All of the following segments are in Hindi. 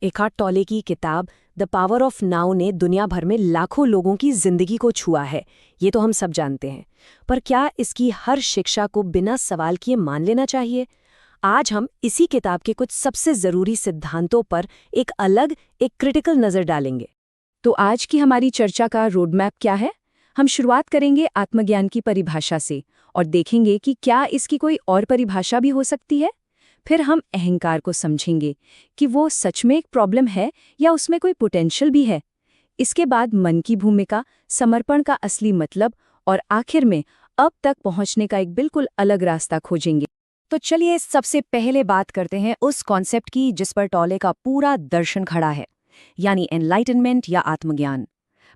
एकार्ट टॉले की किताब द पावर ऑफ नाउ ने दुनिया भर में लाखों लोगों की जिंदगी को छुआ है, ये तो हम सब जानते हैं। पर क्या इसकी हर शिक्षा को बिना सवाल किए मान लेना चाहिए? आज हम इसी किताब के कुछ सबसे ज़रूरी सिद्धांतों पर एक क्रिटिकल नज़र डालेंगे। तो आज की हमारी चर्चा का रोडमैप क्या है? हम शुरुआत करेंगे आत्मज्ञान की परिभाषा से और देखेंगे कि क्या इसकी कोई और परिभाषा भी हो सकती है। फिर हम अहंकार को समझेंगे कि वो सच में एक प्रॉब्लम है या उसमें कोई पोटेंशियल भी है। इसके बाद मन की भूमिका, समर्पण का असली मतलब और आखिर में अब तक पहुंचने का एक बिल्कुल अलग रास्ता खोजेंगे। तो चलिए सबसे पहले बात करते हैं उस कॉन्सेप्ट की जिस पर टॉले का पूरा दर्शन खड़ा है, यानी एनलाइटनमेंट या आत्मज्ञान।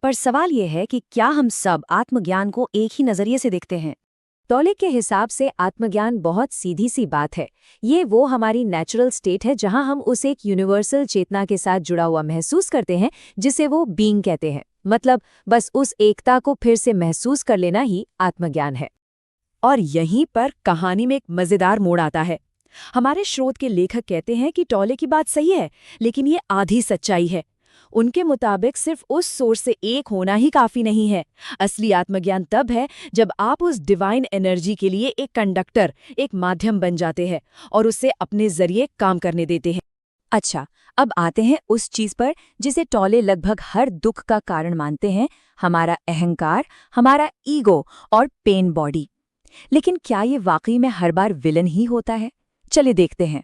पर सवाल यह है कि क्या हम सब आत्मज्ञान को एक ही नज़रिए से देखते हैं? टॉले के हिसाब से आत्मज्ञान बहुत सीधी सी बात है। ये वो हमारी नेचुरल स्टेट है जहां हम उस एक यूनिवर्सल चेतना के साथ जुड़ा हुआ महसूस करते हैं जिसे वो बीइंग कहते हैं। मतलब बस उस एकता को फिर से महसूस कर लेना ही आत्मज्ञान है। और यहीं पर कहानी में एक मजेदार मोड़ आता है। हमारे स्रोत के लेखक कहते हैं कि टॉले की बात सही है, लेकिन ये आधी सच्चाई है। उनके मुताबिक सिर्फ उस सोर्स से एक होना ही काफी नहीं है। असली आत्मज्ञान तब है जब आप उस डिवाइन एनर्जी के लिए एक कंडक्टर, एक माध्यम बन जाते हैं और उसे अपने जरिए काम करने देते हैं। अच्छा, अब आते हैं उस चीज पर जिसे टॉले लगभग हर दुख का कारण मानते हैं, हमारा अहंकार, हमारा ईगो और पेन बॉडी। लेकिन क्या ये वाकई में हर बार विलन ही होता है? चलिए देखते हैं।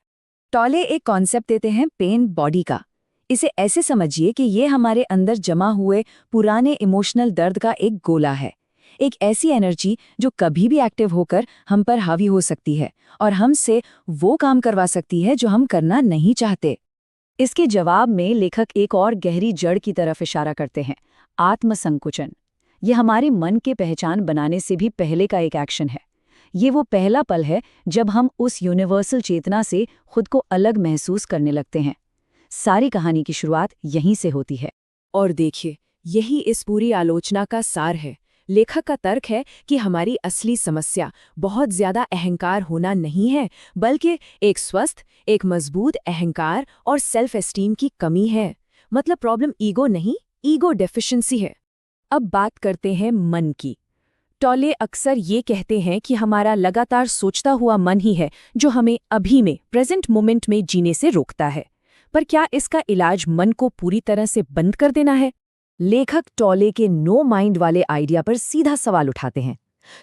टॉले एक कॉन्सेप्ट देते हैं पेन बॉडी का। इसे ऐसे समझिए कि ये हमारे अंदर जमा हुए पुराने इमोशनल दर्द का एक गोला है, एक ऐसी एनर्जी जो कभी भी एक्टिव होकर हम पर हावी हो सकती है और हमसे वो काम करवा सकती है जो हम करना नहीं चाहते। इसके जवाब में लेखक एक और गहरी जड़ की तरफ इशारा करते हैं, आत्मसंकुचन। ये हमारे मन के पहचान बनाने से भी पहले का एक एक्शन है। ये वो पहला पल है जब हम उस यूनिवर्सल चेतना से खुद को अलग महसूस करने लगते हैं। सारी कहानी की शुरुआत यहीं से होती है। और देखिए, यही इस पूरी आलोचना का सार है। लेखक का तर्क है कि हमारी असली समस्या बहुत ज्यादा अहंकार होना नहीं है, बल्कि एक स्वस्थ, एक मजबूत अहंकार और सेल्फ एस्टीम की कमी है। मतलब प्रॉब्लम ईगो नहीं, ईगो डेफिशिएंसी है। अब बात करते हैं मन की। टॉले अक्सर ये कहते हैं कि हमारा लगातार सोचता हुआ मन ही है जो हमें अभी में, प्रेजेंट मोमेंट में जीने से रोकता है। पर क्या इसका इलाज मन को पूरी तरह से बंद कर देना है? लेखक टॉले के नो माइंड वाले आइडिया पर सीधा सवाल उठाते हैं।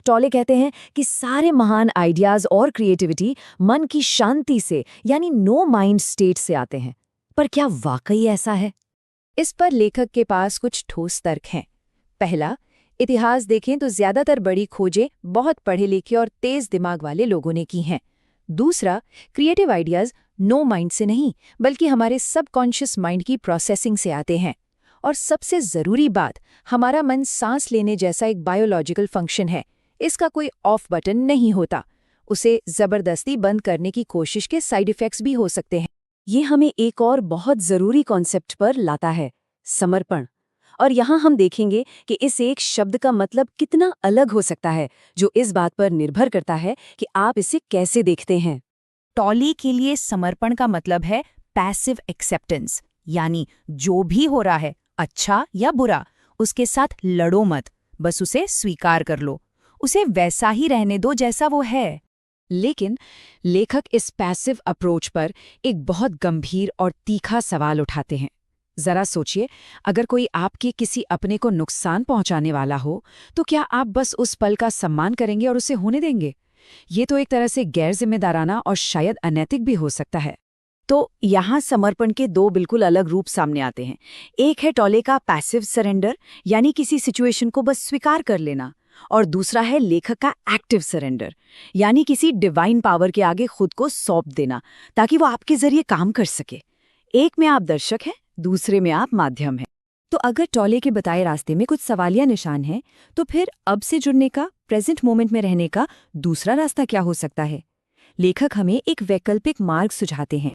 टॉले कहते हैं कि सारे महान आइडियाज और क्रिएटिविटी मन की शांति से, यानी नो माइंड स्टेट से आते हैं। पर क्या वाकई ऐसा है? इस पर लेखक के पास कुछ ठोस तर्क हैं। पहला, इतिहास देखें तो ज्यादातर बड़ी खोजें बहुत पढ़े लिखे और तेज दिमाग वाले लोगों ने की हैं। दूसरा, क्रिएटिव आइडियाज नो माइंड से नहीं, बल्कि हमारे सबकॉन्शियस माइंड की प्रोसेसिंग से आते हैं। और सबसे जरूरी बात, हमारा मन सांस लेने जैसा एक बायोलॉजिकल फंक्शन है। इसका कोई ऑफ बटन नहीं होता। उसे जबरदस्ती बंद करने की कोशिश के साइड इफेक्ट्स भी हो सकते हैं। ये हमें एक और बहुत जरूरी कॉन्सेप्ट पर लाता है, समर्पण। और यहाँ हम देखेंगे कि इस एक शब्द का मतलब कितना अलग हो सकता है, जो इस बात पर निर्भर करता है कि आप इसे कैसे देखते हैं। टॉले के लिए समर्पण का मतलब है पैसिव एक्सेप्टेंस, यानी जो भी हो रहा है, अच्छा या बुरा, उसके साथ लड़ो मत, बस उसे स्वीकार कर लो, उसे वैसा ही रहने दो जैसा वो है। लेकिन लेखक इस पैसिव अप्रोच पर एक बहुत गंभीर और तीखा सवाल उठाते हैं। जरा सोचिए, अगर कोई आपके किसी अपने को नुकसान पहुंचाने वाला हो, तो क्या आप बस उस पल का सम्मान करेंगे और उसे होने देंगे? ये तो एक तरह से गैर जिम्मेदाराना और शायद अनैतिक भी हो सकता है। तो यहाँ समर्पण के दो बिल्कुल अलग रूप सामने आते हैं। एक है टॉले का पैसिव सरेंडर, यानी किसी सिचुएशन को बस स्वीकार कर लेना, और दूसरा है लेखक का एक्टिव सरेंडर, यानी किसी डिवाइन पावर के आगे खुद को सौंप देना ताकि वो आपके जरिए काम कर सके। एक में आप दर्शक हैं, दूसरे में आप माध्यम हैं। तो अगर टॉले के बताए रास्ते में कुछ सवालिया निशान हैं, तो फिर अब से जुड़ने का, प्रेजेंट मोमेंट में रहने का दूसरा रास्ता क्या हो सकता है? लेखक हमें एक वैकल्पिक मार्ग सुझाते हैं।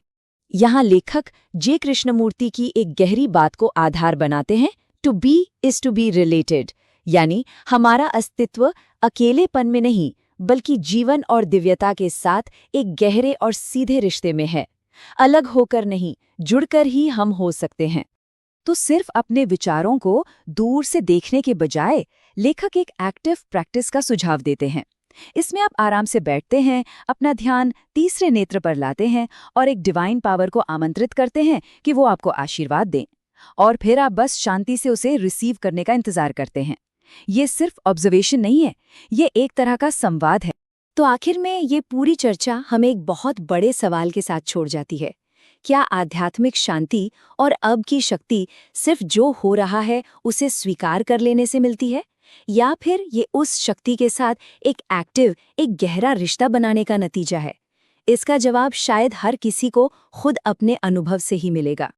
यहाँ लेखक जे कृष्णमूर्ति की एक गहरी बात को आधार बनाते हैं, to be is to be related, यानी हमारा अस्तित्व अकेलेपन में नहीं, बल्कि जीवन और दिव्यता के साथ एक गहरे और सीधे रिश्ते में है। अलग होकर नहीं, जुड़कर ही हम हो सकते हैं। तो सिर्फ अपने विचारों को दूर से देखने के बजाय लेखक एक एक्टिव प्रैक्टिस का सुझाव देते हैं। इसमें आप आराम से बैठते हैं, अपना ध्यान तीसरे नेत्र पर लाते हैं और एक डिवाइन पावर को आमंत्रित करते हैं कि वो आपको आशीर्वाद दें। और फिर आप बस शांति से उसे रिसीव करने का इंतजार करते हैं। ये सिर्फ ऑब्जर्वेशन नहीं है, ये एक तरह का संवाद है। तो आखिर में ये पूरी चर्चा हमें एक बहुत बड़े सवाल के साथ छोड़ जाती है। क्या आध्यात्मिक शांति और अब की शक्ति सिर्फ जो हो रहा है उसे स्वीकार कर लेने से मिलती है, या फिर ये उस शक्ति के साथ एक एक्टिव, एक गहरा रिश्ता बनाने का नतीजा है? इसका जवाब शायद हर किसी को खुद अपने अनुभव से ही मिलेगा।